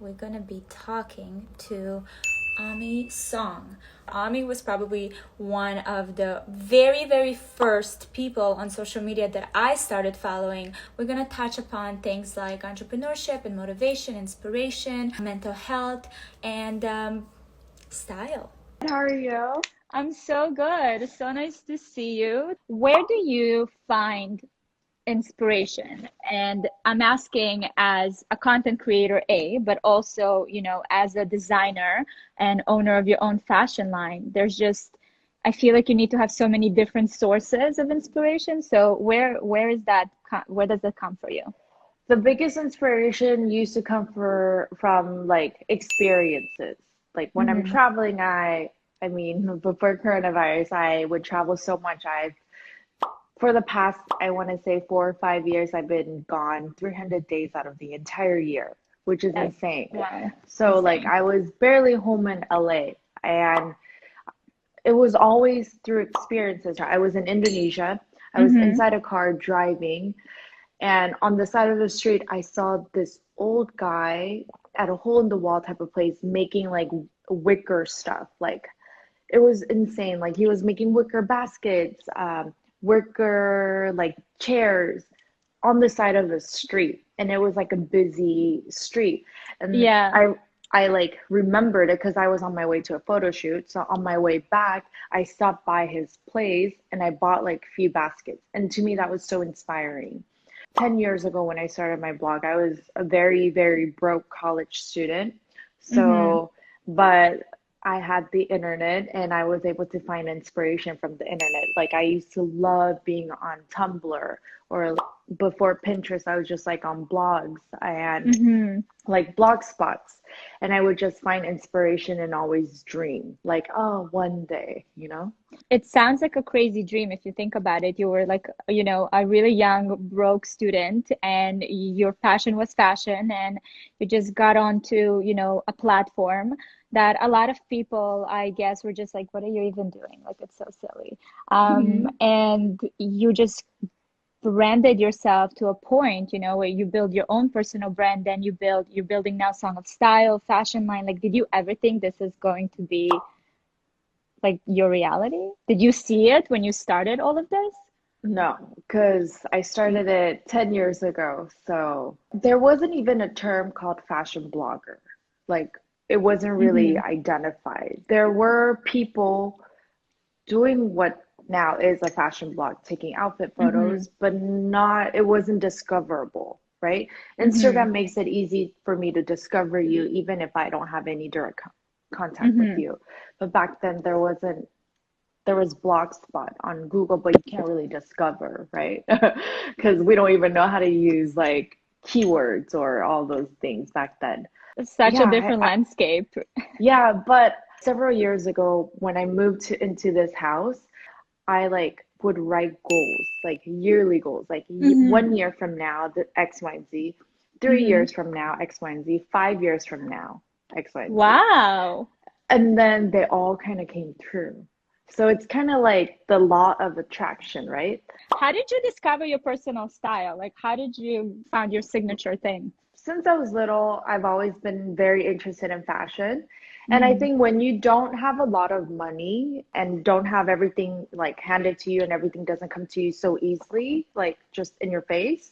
we're gonna be talking to Aimee Song. Aimee was probably one of the very, very first people on social media that I started following. We're gonna touch upon things like entrepreneurship and motivation, inspiration, mental health, and style. How are you? I'm so good. So nice to see you. Where do you find inspiration? And I'm asking as a content creator, but also, as a designer and owner of your own fashion line. I feel like you need to have so many different sources of inspiration. So where does that come for you? The biggest inspiration used to come from like experiences. Like when I'm Mm-hmm. traveling, I mean, before coronavirus, I would travel so much. For the past, I want to say 4 or 5 years, I've been gone 300 days out of the entire year, which is That's insane. wow, So like insane. I was barely home in LA, and it was always through experiences. I was in Indonesia. I was Mm-hmm. inside a car driving. And on the side of the street, I saw this old guy at a hole in the wall type of place making like wicker stuff. Like it was insane. Like he was making wicker baskets, wicker like chairs on the side of the street. And it was like a busy street. And Yeah. I like remembered it because I was on my way to a photo shoot. So on my way back, I stopped by his place and I bought like a few baskets. And to me, that was so inspiring. 10 years ago when I started my blog, I was a very, very broke college student. Mm-hmm. So, but I had the internet and I was able to find inspiration from the internet. Like I used to love being on Tumblr, or before Pinterest, I was just like on blogs and Mm-hmm. like blog spots. And I would just find inspiration and always dream like, oh, one day, you know? It sounds like a crazy dream if you think about it. You were like, a really young, broke student, and your passion was fashion, and you just got onto, a platform that a lot of people, I guess, were just like, what are you even doing? Like, it's so silly. Mhm. And you just branded yourself to a point, where you build your own personal brand, then you're building now Song of Style, fashion line. Like, did you ever think this is going to be like your reality? Did you see it when you started all of this? No, because I started it 10 years ago. So there wasn't even a term called fashion blogger. Like it wasn't really Mm-hmm. identified. There were people doing what now is a fashion blog, taking outfit Mm-hmm. photos, but not, it wasn't discoverable, right? Mm-hmm. Instagram makes it easy for me to discover you, even if I don't have any direct contact with Mm-hmm. you. But back then there was Blogspot on Google, but you can't really discover, right? Because we don't even know how to use like keywords or all those things back then. Such a Yeah, different landscape. yeah, but several years ago when I moved into this house, I like would write goals, like yearly goals, like Mm-hmm. 1 year from now, the X, Y, and Z, three Mm-hmm. years from now, X, Y, and Z, 5 years from now, X, Y, and Z. Wow. And then they all kind of came true. So it's kind of like the law of attraction, right? How did you discover your personal style? Like, how did you find your signature thing? Since I was little, I've always been very interested in fashion. And I Mm-hmm. think when you don't have a lot of money and don't have everything like handed to you and everything doesn't come to you so easily, like just in your face,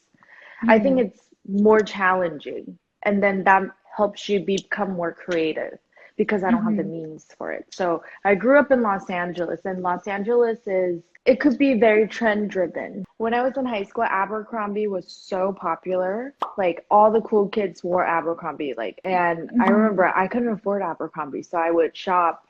I think Mm-hmm. it's more challenging. And then that helps you become more creative because I don't have the Mm-hmm. means for it. So I grew up in Los Angeles, and Los Angeles it could be very trend driven. When I was in high school, Abercrombie was so popular. Like all the cool kids wore Abercrombie. Like, and I Mm-hmm. remember I couldn't afford Abercrombie, so I would shop.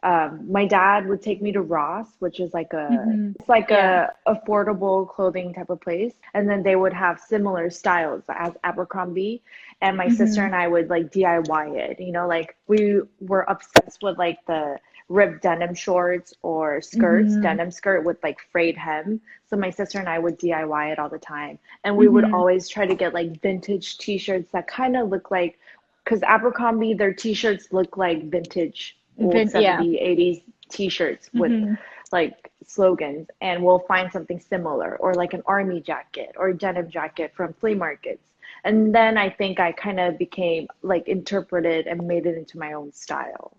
My dad would take me to Ross, which is like Mm-hmm. it's like Yeah. a affordable clothing type of place, and then they would have similar styles as Abercrombie, and my sister Mm-hmm. and I would like DIY it. You know, like we were obsessed with like the ripped denim shorts or skirts, Mm-hmm. denim skirt with like frayed hem. So my sister and I would DIY it all the time, and we would Mm-hmm. always try to get like vintage T-shirts that kind of look like, because Abercrombie, their T-shirts look like vintage old Yeah. 70s, 80s T-shirts with Mm-hmm. like slogans, and we'll find something similar or like an army jacket or a denim jacket from flea markets. And then I think I kind of became like interpreted and made it into my own style.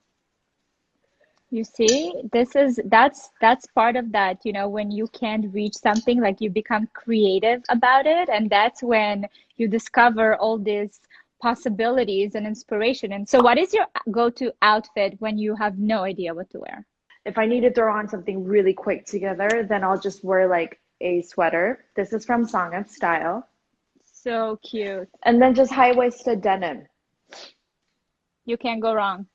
You see, that's part of that, you know, when you can't reach something, like you become creative about it, and that's when you discover all these possibilities and inspiration. And so what is your go-to outfit when you have no idea what to wear? If I need to throw on something really quick together, then I'll just wear like a sweater. This is from Song of Style. So cute. And then just high-waisted denim. You can't go wrong.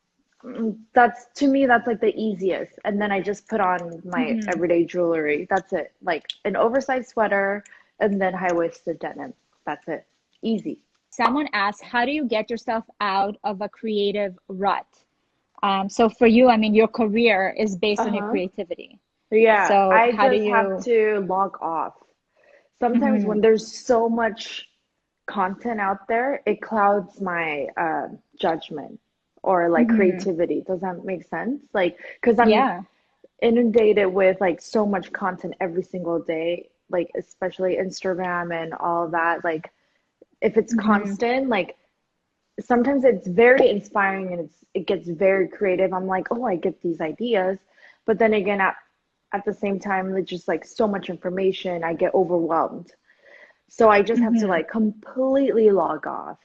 That's to me, that's like the easiest. And then I just put on my Hmm. everyday jewelry. That's it. Like an oversized sweater and then high-waisted denim. That's it. Easy. Someone asked, how do you get yourself out of a creative rut? So for you, I mean, your career is based on your Uh-huh. creativity. Yeah, So I how do just have you? to log off. Sometimes Mhm. when there's so much content out there, it clouds my judgment or like Mhm. creativity. Does that make sense? Like, because I'm Yeah. inundated with like so much content every single day, like especially Instagram and all that. Like, if it's Mhm. constant, like sometimes it's very inspiring and it gets very creative. I'm like, oh, I get these ideas, but then again, at the same time, it's just like so much information, I get overwhelmed. So I just have to Mhm. like completely log off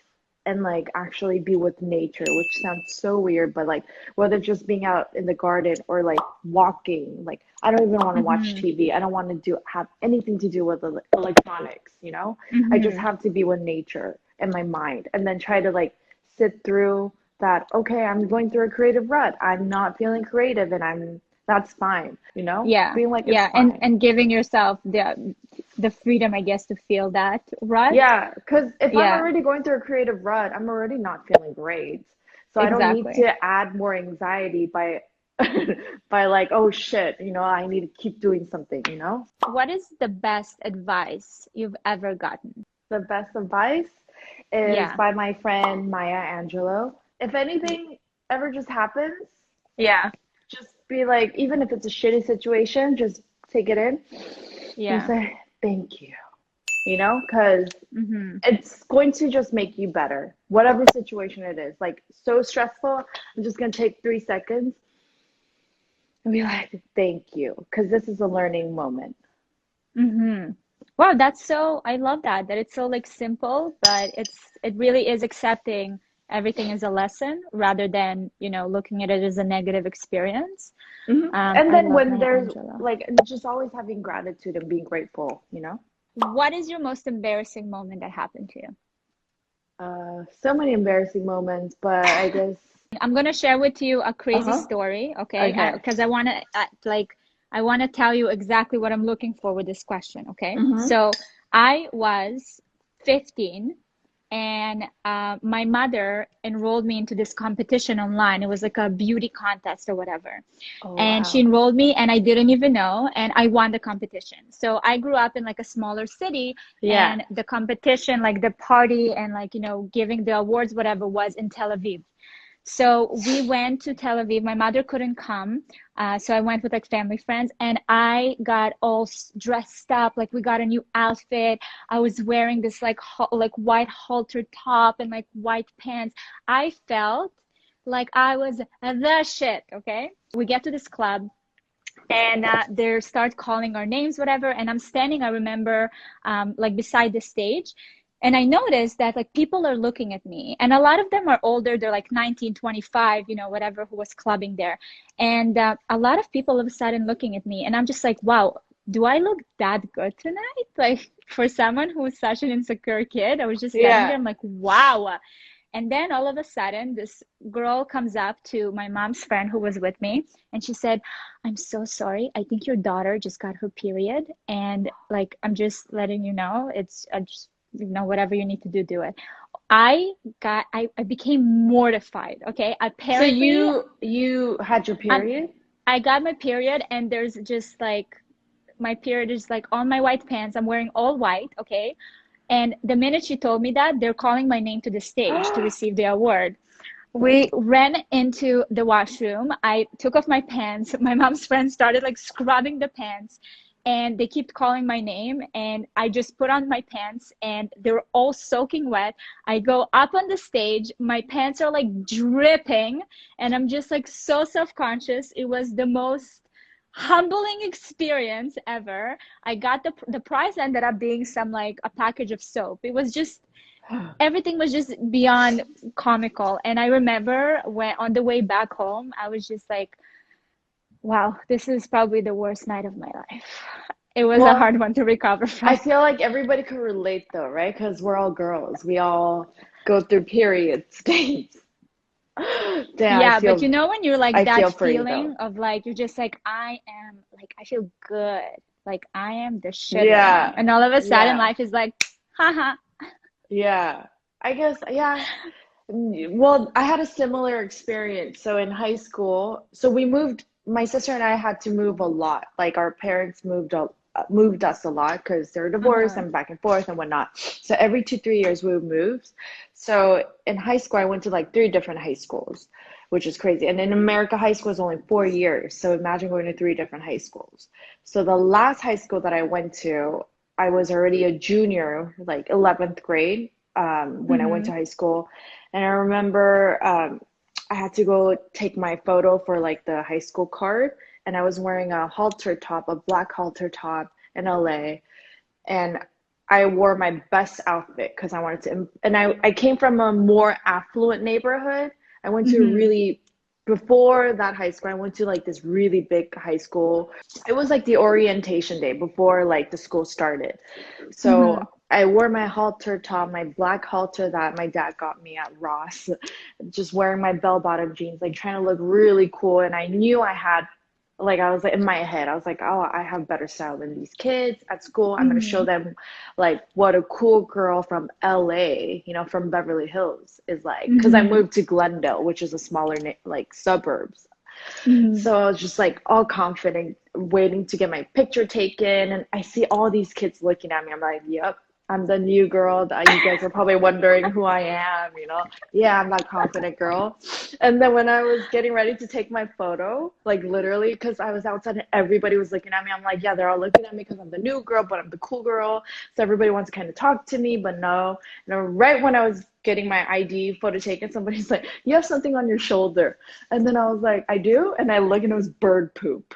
and like actually be with nature, which sounds so weird, but like whether just being out in the garden or like walking, like I don't even want to watch Mhm. TV. I don't want to do have anything to do with electronics, you know? I just Mhm. have to be with nature and my mind and then try to like sit through that. Okay, I'm going through a creative rut. I'm not feeling creative and that's fine, you know? Yeah. Being like it's Yeah. And fine. giving yourself the freedom, I guess, to feel that rut. Yeah, because if I'm Yeah. already going through a creative rut, I'm already not feeling great. So I don't need Exactly. to add more anxiety by by like, oh shit, you know, I need to keep doing something, you know? What is the best advice you've ever gotten? The best advice is Yeah. by my friend Maya Angelou. If anything ever just happens, Yeah. just be like, even if it's a shitty situation, just take it in and Yeah. say, thank you know, because Mhm. it's going to just make you better, whatever situation it is. Like, so stressful, I'm just going to take 3 seconds and be like, thank you, because this is a learning moment. Mm-hmm. Wow, that's so, I love that it's so like simple, but it really is accepting everything as a lesson rather than, you know, looking at it as a negative experience. And I then love when Maya there's Angelou. like, just always having gratitude and being grateful, you know? What is your most embarrassing moment that happened to you? So many embarrassing moments, but I guess, I'm gonna share with you a crazy uh-huh, story, okay? okay. Because I wanna like I wanna tell you exactly what I'm looking for with this question, okay? Mm-hmm. So I was 15 and my mother enrolled me into this competition online. It was like a beauty contest or whatever. Oh, And she wow. enrolled me and I didn't even know and I won the competition. So I grew up in like a smaller city Yeah. and the competition, like the party and like, you know, giving the awards, whatever was in Tel Aviv. So we went to Tel Aviv. My mother couldn't come. So I went with like family friends and I got all dressed up. Like we got a new outfit. I was wearing this like white halter top and like white pants. I felt like I was the shit. Okay. We get to this club and they start calling our names, whatever. And I'm standing, I remember, like beside the stage. And I noticed that like people are looking at me and a lot of them are older. They're like 19, 25, you know, whatever, who was clubbing there. And a lot of people all of a sudden looking at me and I'm just like, wow, do I look that good tonight? Like for someone who was such an insecure kid, I was just standing there. Yeah. I'm like, wow. And then all of a sudden, this girl comes up to my mom's friend who was with me, and she said, I'm so sorry. I think your daughter just got her period. And like, I'm just letting you know, it's just, you know, whatever you need to do, do it. I became mortified. Okay. So Apparently, you had your um, period? I got my period, and there's just like, my period is like on my white pants. I'm wearing all white. Okay. And the minute she told me that, they're calling my name to the stage to receive the award. We ran into the washroom. I took off my pants. My mom's friend started like scrubbing the pants. and they keep calling my name, and I just put on my pants and they're all soaking wet. I go up on the stage, my pants are like dripping, and I'm just like so self-conscious. It was the most humbling experience ever. I got the prize ended up being some like a package of soap. It was just everything was just beyond comical. And I remember when on the way back home, I was just like, wow, this is probably the worst night of my life. It was a Well, hard one to recover I from. feel like everybody could relate though, right? Because we're all girls. We all go through period states. Damn, Yeah, but you know when you're like I that feel for you though. feeling of like you're just like I am like I feel good. Like I am the shit right now. Yeah, And all of a sudden yeah, life is like, haha. yeah. I guess, yeah. Well, I had a similar experience. So in high school, so we moved, my sister and I had to move a lot. Like our parents moved us a lot because they're divorced Uh-huh. and back and forth and whatnot. So every 2, 3 years we would move. So in high school, I went to like 3 different high schools, which is crazy. And in America, high school is only 4 years. So imagine going to 3 different high schools. So the last high school that I went to, I was already a junior, like 11th grade, when I went to Mm-hmm. high school. And I remember I had to go take my photo for like the high school card. And I was wearing a halter top, a black halter top in LA. And I wore my best outfit because I wanted to. And I came from a more affluent neighborhood. I went to a Mm-hmm. really, before that high school, I went to like this really big high school. It was like the orientation day before like the school started. So Mm-hmm. I wore my halter top, my black halter that my dad got me at Ross, just wearing my bell-bottom jeans, like trying to look really cool. And I knew I had, like, I was like in my head, I was like, oh, I have better style than these kids at school. I'm gonna show Mm-hmm. them like what a cool girl from LA, from Beverly Hills is like. Because I Mm-hmm. moved to Glendale, which is a smaller like suburbs. Mm-hmm. So I was just like all confident, waiting to get my picture taken. And I see all these kids looking at me. I'm like, yep, I'm the new girl that you guys are probably wondering who I am. Yeah, I'm that confident girl. And then when I was getting ready to take my photo, like literally, because I was outside and everybody was looking at me, I'm like, yeah, they're all looking at me because I'm the new girl, but I'm the cool girl. So everybody wants to kind of talk to me, but no. And right when I was getting my ID photo taken, somebody's like, you have something on your shoulder. And then I was like, I do? And I look and it was bird poop.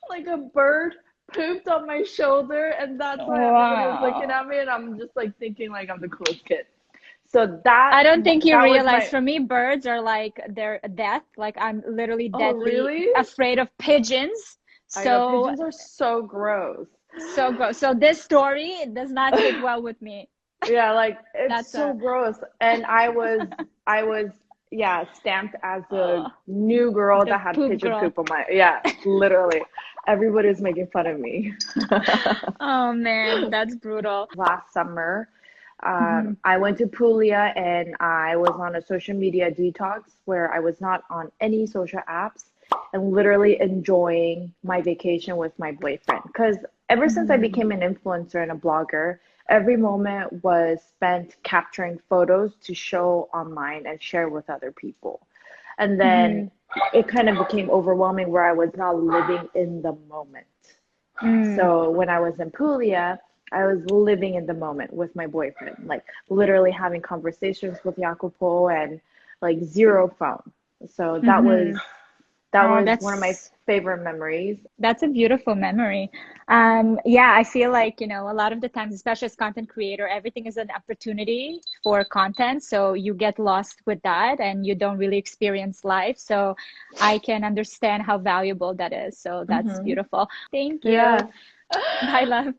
Like a bird pooped on my shoulder, and that's why everybody was looking Wow. at me, and I'm just like thinking like I'm the coolest kid. So that I don't think you that was realize my. for me, birds are like they're death. Like I'm literally Oh, deadly really? afraid of pigeons. I know So pigeons are so gross. so gross. So this story does not sit well with me. Yeah, like it's That's so a gross. And I was yeah, stamped as the uh, new girl the that had poop pigeon girl. poop on my, yeah, literally. Everybody was making fun of me. Oh man, that's brutal. Last summer, Hmm. I went to Puglia and I was on a social media detox where I was not on any social apps and literally enjoying my vacation with my boyfriend. Because ever since I Hmm. became an influencer and a blogger, every moment was spent capturing photos to show online and share with other people. And then Hmm. it kind of became overwhelming where I was not living in the moment. Mm. So when I was in Puglia, I was living in the moment with my boyfriend, like literally having conversations with Jacopo and like zero phone. So that was Hmm. that Oh, was one of my favorite memories. that's a beautiful memory. Yeah, I feel like, a lot of the times, especially as content creator, everything is an opportunity for content. So you get lost with that and you don't really experience life. So I can understand how valuable that is. So that's Hmm. beautiful. Thank you. Yeah. Bye, love.